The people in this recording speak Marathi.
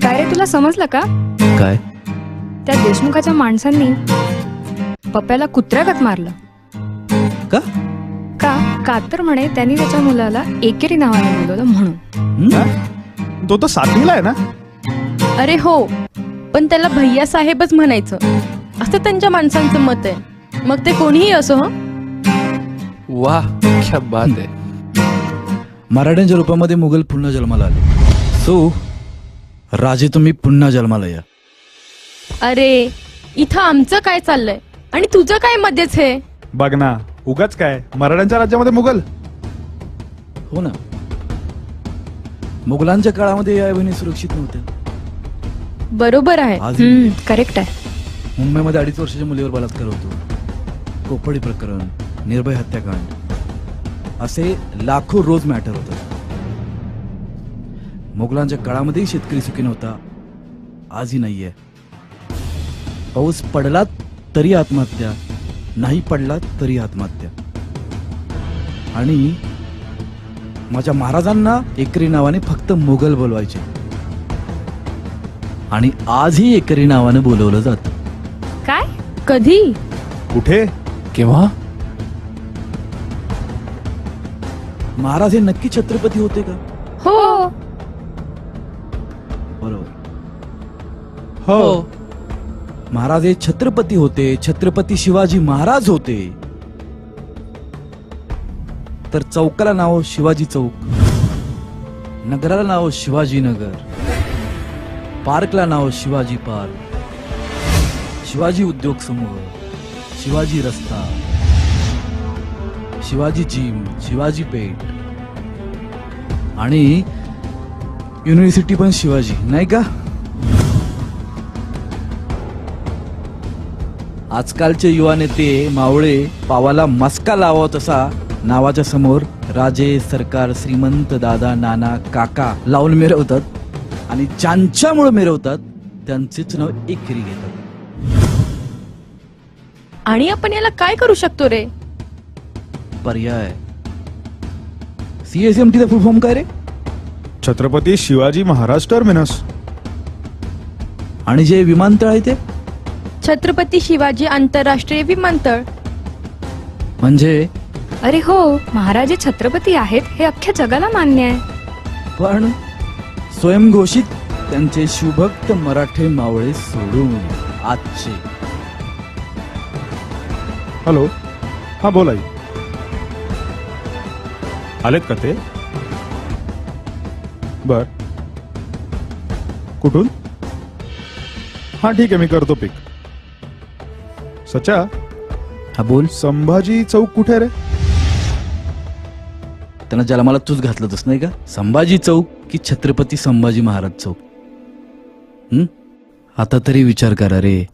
काय रे, तुला समजलं का? काय? त्या देशमुखाच्या माणसांनी पप्प्याला कुत्र्यागत मारलं. का? का तर म्हणे त्यांनी त्याच्या मुलाला एकेरी नावाने बोलवलं म्हणून. तो तर 7वीला आहे ना? अरे हो, पण त्याला भैया साहेबच म्हणायचं असं त्यांच्या माणसांचं मत आहे. मग ते कोणीही असो. वाह, क्या बात आहे. मराठ्यांच्या रूपामध्ये मुघल पुन्हा जन्माला आले. सो राजे तुम्ही पुन्हा जन्माला या. अरे इथं आमचं काय चाललंय आणि तुझं काय मध्येच हे? बघ ना, उगाच काय मराठ्यांच्या राज्यामध्ये मुघल. हो ना, मुघलांच्या काळामध्ये या बहिणी सुरक्षित नव्हत्या. बरोबर आहे. आज करेक्ट आहे. मुंबईमध्ये 2.5 वर्षाच्या मुलीवर बलात्कार होतो, कोपडी प्रकरण, निर्भय हत्याकांड, असे लाखो रोज मॅटर होतात. मुघलांच्या काळामध्येही शेतकरी सुखी नव्हता, आजही नाहीये. पाऊस पडला तरी आत्महत्या, नाही पडला तरी आत्महत्या. आणि माझ्या महाराजांना एकरी नावाने फक्त मुघल बोलवायचे, आणि आजही एकरी नावाने बोलवलं जातं. काय? कधी? कुठे? केव्हा? महाराज हे नक्की छत्रपती होते का? हो बरोबर. हो. महाराज हे छत्रपती होते, छत्रपती शिवाजी महाराज होते. तर चौकाला नाव शिवाजी चौक, नगराला नाव शिवाजी नगर, पार्कला नाव शिवाजी पार्क, शिवाजी उद्योग समूह, शिवाजी रस्ता, शिवाजी जिम, शिवाजी पेठ, आणि युनिव्हर्सिटी पण शिवाजी, नाही का? आजकालचे युवा नेते मावळे पावाला मस्का लावा तसा नावाच्या समोर राजे, सरकार, श्रीमंत, दादा, नाना, काका लावून मिरवतात, आणि ज्यांच्यामुळे मिरवतात त्यांचेच नाव एकरी घेतात. आणि आपण याला काय करू शकतो रे? पर्याय. CSMT चा फुल फॉर्म काय रे? छत्रपती शिवाजी महाराज टर्मिनस. आणि जे विमानतळ आहे ते? छत्रपती शिवाजी आंतरराष्ट्रीय विमानतळ. म्हणजे? अरे हो, महाराज हे छत्रपती आहेत हे अख्ख्या जगाला मान्य आहे. पण स्वयंघोषित त्यांचे शिवभक्त मराठे मावळे सोडून आजचे. हॅलो, हा बोल आई. आलेत का ते? बर, कुठून? हा ठीक आहे, मी करतो पिक. सचा, हा बोल. संभाजी चौक कुठे रे? त्यांना जन्माला तूच घातलं नाही का? संभाजी चौक की छत्रपती संभाजी महाराज चौक? आता तरी विचार करा रे.